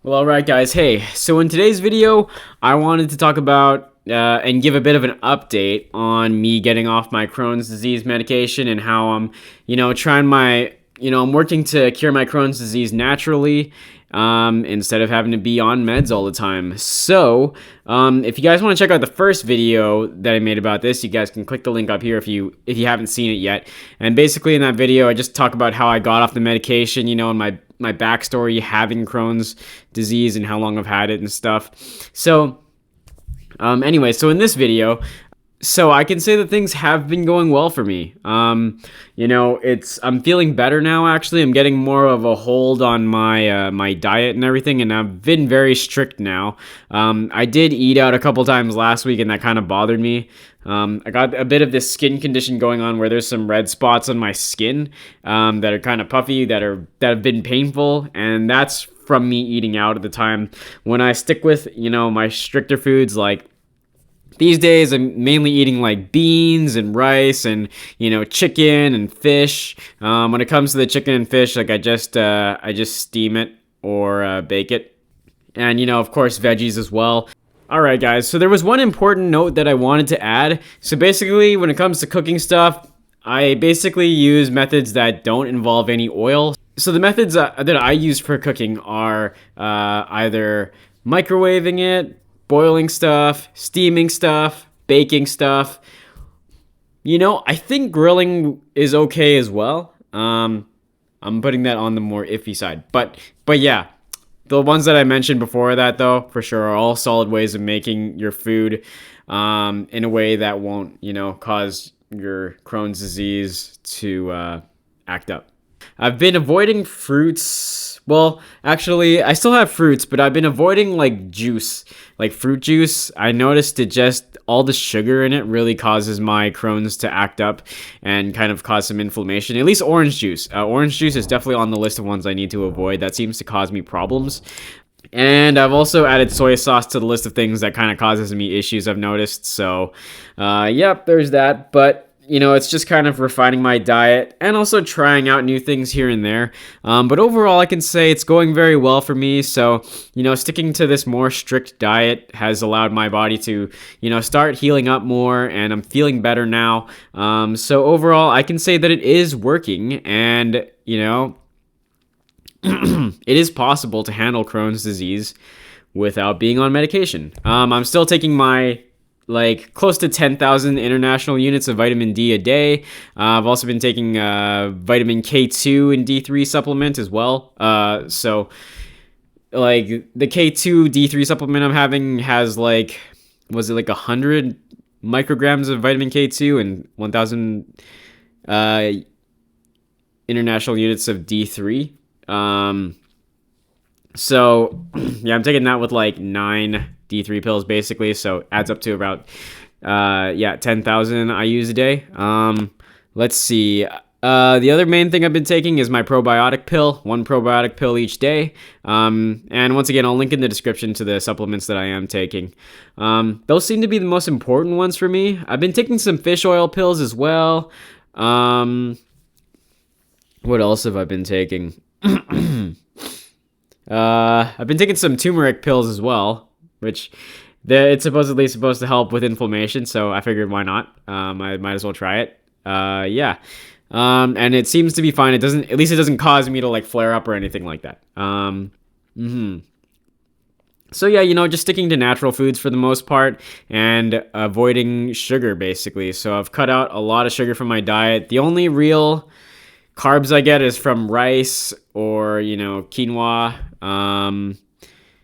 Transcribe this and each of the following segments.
Well, alright guys, hey, so in today's video, I wanted to talk about and give a bit of an update on me getting off my Crohn's disease medication and how I'm, I'm working to cure my Crohn's disease naturally instead of having to be on meds all the time. So, if you guys want to check out the first video that I made about this, you guys can click the link up here if you haven't seen it yet. And basically in that video, I just talk about how I got off the medication, and my backstory having Crohn's disease and how long I've had it and stuff. So, anyway, so in this video, so I can say that things have been going well for me. I'm feeling better now. Actually, I'm getting more of a hold on my my diet and everything, and I've been very strict now. I did eat out a couple times last week, and that kind of bothered me. I got a bit of this skin condition going on where there's some red spots on my skin that are kind of puffy, that have been painful, and that's from me eating out at the time. When I stick with my stricter foods, like these days I'm mainly eating like beans and rice and chicken and fish. When it comes to the chicken and fish, like I just steam it or bake it, and of course veggies as well. Alright guys, so there was one important note that I wanted to add. So basically when it comes to cooking stuff, I basically use methods that don't involve any oil. So the methods that I use for cooking are either microwaving it, boiling stuff, steaming stuff, baking stuff. I think grilling is okay as well. I'm putting that on the more iffy side. But yeah. The ones that I mentioned before that, though, for sure, are all solid ways of making your food in a way that won't, cause your Crohn's disease to act up. I've been avoiding fruits. Well, actually, I still have fruits, but I've been avoiding, like, juice. Like, fruit juice, I noticed it just, all the sugar in it really causes my Crohn's to act up and kind of cause some inflammation. At least orange juice. Orange juice is definitely on the list of ones I need to avoid. That seems to cause me problems. And I've also added soy sauce to the list of things that kind of causes me issues, I've noticed. So, yep, there's that. But it's just kind of refining my diet and also trying out new things here and there. But overall, I can say it's going very well for me. So, sticking to this more strict diet has allowed my body to, start healing up more, and I'm feeling better now. So overall, I can say that it is working, and, it is possible to handle Crohn's disease without being on medication. I'm still taking my close to 10,000 international units of vitamin D a day. I've also been taking vitamin K2 and D3 supplement as well. So the K2 D3 supplement I'm having has 100 micrograms of vitamin K2 and 1,000 international units of D3. So yeah, I'm taking that with 9 D3 pills basically, so adds up to about 10,000 I use a day. Let's see. The other main thing I've been taking is my probiotic pill, 1 probiotic pill each day. And once again, I'll link in the description to the supplements that I am taking. Those seem to be the most important ones for me. I've been taking some fish oil pills as well. What else have I been taking? I've been taking some turmeric pills as well, which it's supposedly supposed to help with inflammation, so I figured why not? I might as well try it. Yeah. And it seems to be fine. At least it doesn't cause me to flare up or anything like that. So yeah, just sticking to natural foods for the most part and avoiding sugar basically. So I've cut out a lot of sugar from my diet. The only real carbs I get is from rice or, quinoa.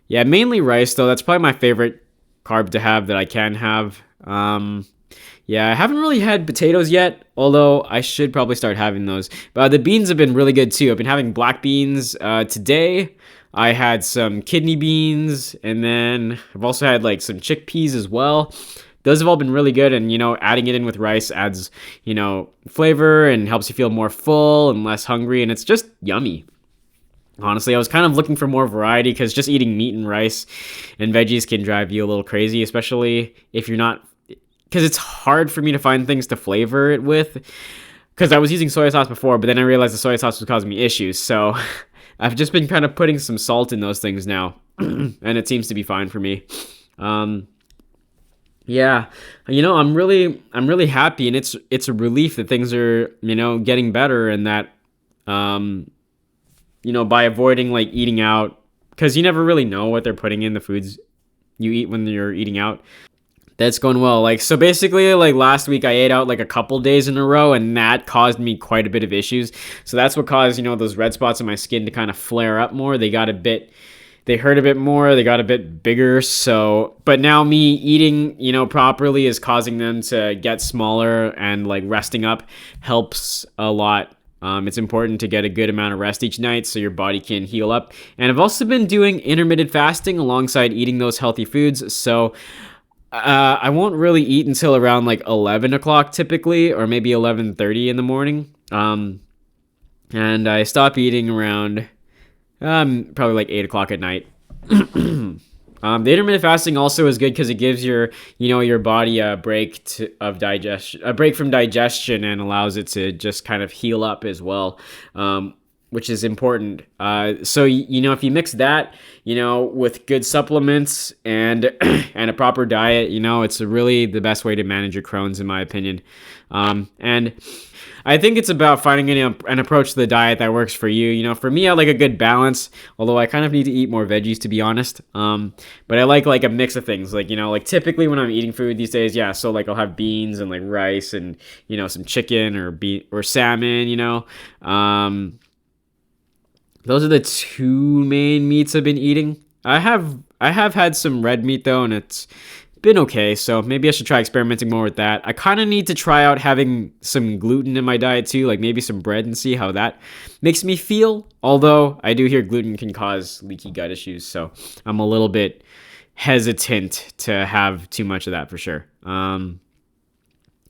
Yeah, mainly rice though. That's probably my favorite carb to have that I can have. Yeah, I haven't really had potatoes yet, although I should probably start having those. But the beans have been really good too. I've been having black beans. Today I had some kidney beans, and then I've also had some chickpeas as well. Those have all been really good, and adding it in with rice adds flavor and helps you feel more full and less hungry, and it's just yummy. Honestly, I was kind of looking for more variety because just eating meat and rice and veggies can drive you a little crazy, especially if you're not, because it's hard for me to find things to flavor it with, because I was using soy sauce before, but then I realized the soy sauce was causing me issues, so I've just been kind of putting some salt in those things now. and it seems to be fine for me. Um, yeah, I'm really happy, and it's a relief that things are getting better, and that um, by avoiding like eating out, because you never really know what they're putting in the foods you eat when you're eating out. That's going well. Like, so basically, like last week I ate out like a couple days in a row, and that caused me quite a bit of issues. So that's what caused, those red spots on my skin to kind of flare up more. They hurt a bit more, they got a bit bigger. So, but now me eating, properly is causing them to get smaller, and like resting up helps a lot. It's important to get a good amount of rest each night so your body can heal up. And I've also been doing intermittent fasting alongside eating those healthy foods. So I won't really eat until around like 11 o'clock typically, or maybe 11:30 in the morning. And I stop eating around probably like 8 o'clock at night. The intermittent fasting also is good because it gives your body a break a break from digestion, and allows it to just kind of heal up as well. Which is important. So if you mix that, with good supplements and and a proper diet, it's really the best way to manage your Crohn's, in my opinion. And I think it's about finding an approach to the diet that works for you. For me, I like a good balance, although I kind of need to eat more veggies, to be honest. But I like a mix of things. Like typically when I'm eating food these days, yeah, so like I'll have beans and like rice and, some chicken or salmon. Those are the two main meats I've been eating. I have had some red meat though, and it's been okay. So maybe I should try experimenting more with that. I kind of need to try out having some gluten in my diet too, like maybe some bread, and see how that makes me feel. Although I do hear gluten can cause leaky gut issues, so I'm a little bit hesitant to have too much of that for sure.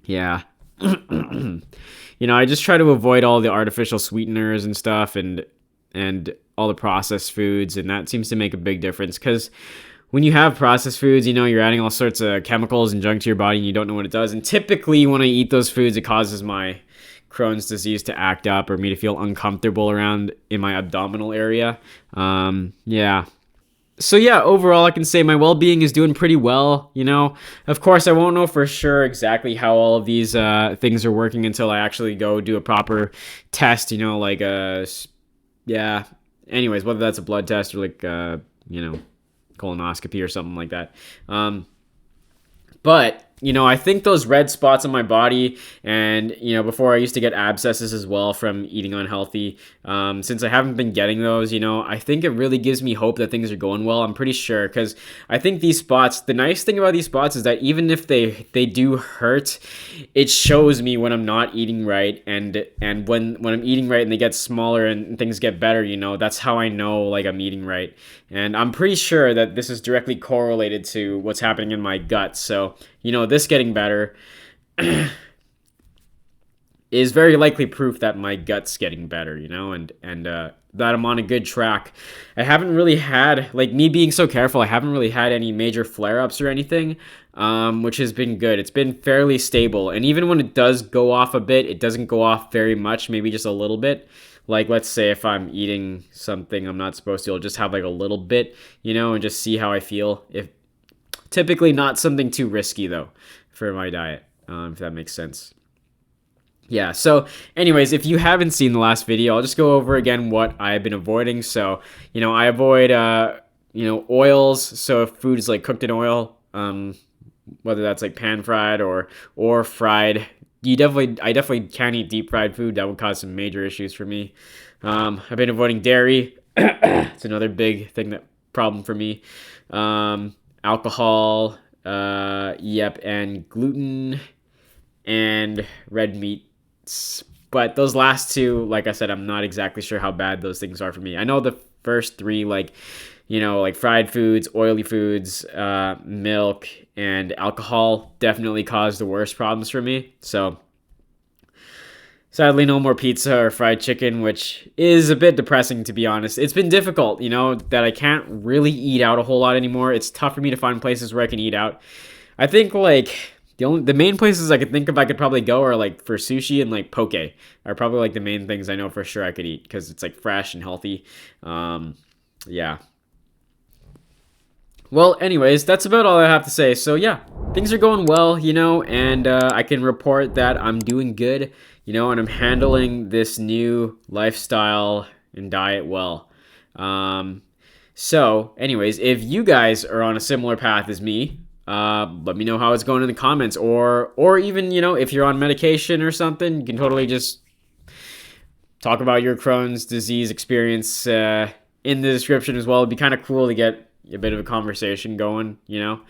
Yeah. I just try to avoid all the artificial sweeteners and stuff, and all the processed foods, and that seems to make a big difference, because when you have processed foods, you're adding all sorts of chemicals and junk to your body, and you don't know what it does. And typically when I eat those foods, it causes my Crohn's disease to act up, or me to feel uncomfortable around in my abdominal area. Yeah. So yeah, overall I can say my well-being is doing pretty well. Of course I won't know for sure exactly how all of these things are working until I actually go do a proper test, yeah. Anyways, whether that's a blood test or like colonoscopy or something like that. But I think those red spots on my body, and before I used to get abscesses as well from eating unhealthy. Since I haven't been getting those, I think it really gives me hope that things are going well. I'm pretty sure, because I think these spots, the nice thing about these spots is that even if they do hurt, it shows me when I'm not eating right, and when I'm eating right and they get smaller and things get better, that's how I know like I'm eating right. And I'm pretty sure that this is directly correlated to what's happening in my gut. So this getting better is very likely proof that my gut's getting better, and that I'm on a good track. I haven't really had, like, me being so careful, I haven't really had any major flare-ups or anything, which has been good. It's been fairly stable, and even when it does go off a bit, it doesn't go off very much, maybe just a little bit. Like, let's say if I'm eating something I'm not supposed to, I'll just have like a little bit, and just see how I feel. If typically not something too risky though for my diet, if that makes sense. Yeah, so anyways, if you haven't seen the last video, I'll just go over again what I've been avoiding. So I avoid oils. So if food is like cooked in oil, whether that's like pan fried or fried, I definitely can't eat deep fried food. That would cause some major issues for me. I've been avoiding dairy. It's another big problem for me. Alcohol, and gluten and red meats. But those last two, like I said, I'm not exactly sure how bad those things are for me. I know the first three, like fried foods, oily foods, milk, and alcohol definitely cause the worst problems for me. So sadly, no more pizza or fried chicken, which is a bit depressing, to be honest. It's been difficult, that I can't really eat out a whole lot anymore. It's tough for me to find places where I can eat out. I think like the main places I could think of I could probably go are like for sushi and like poke are probably like the main things I know for sure I could eat, because it's like fresh and healthy. Yeah. Well, anyways, that's about all I have to say. So yeah, things are going well, you know, and I can report that I'm doing good, you know, and I'm handling this new lifestyle and diet well. Um, so, anyways, if you guys are on a similar path as me, let me know how it's going in the comments, or even, you know, if you're on medication or something, you can totally just talk about your Crohn's disease experience in the description as well. It'd be kind of cool to get a bit of a conversation going, you know,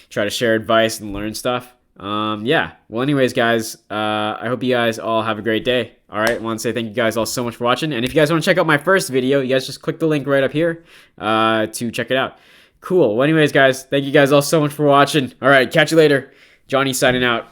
try to share advice and learn stuff. Yeah. Well, anyways, guys, I hope you guys all have a great day. All right. I want to say thank you guys all so much for watching. And if you guys want to check out my first video, you guys just click the link right up here to check it out. Cool. Well, anyways, guys, thank you guys all so much for watching. All right. Catch you later. Johnny signing out.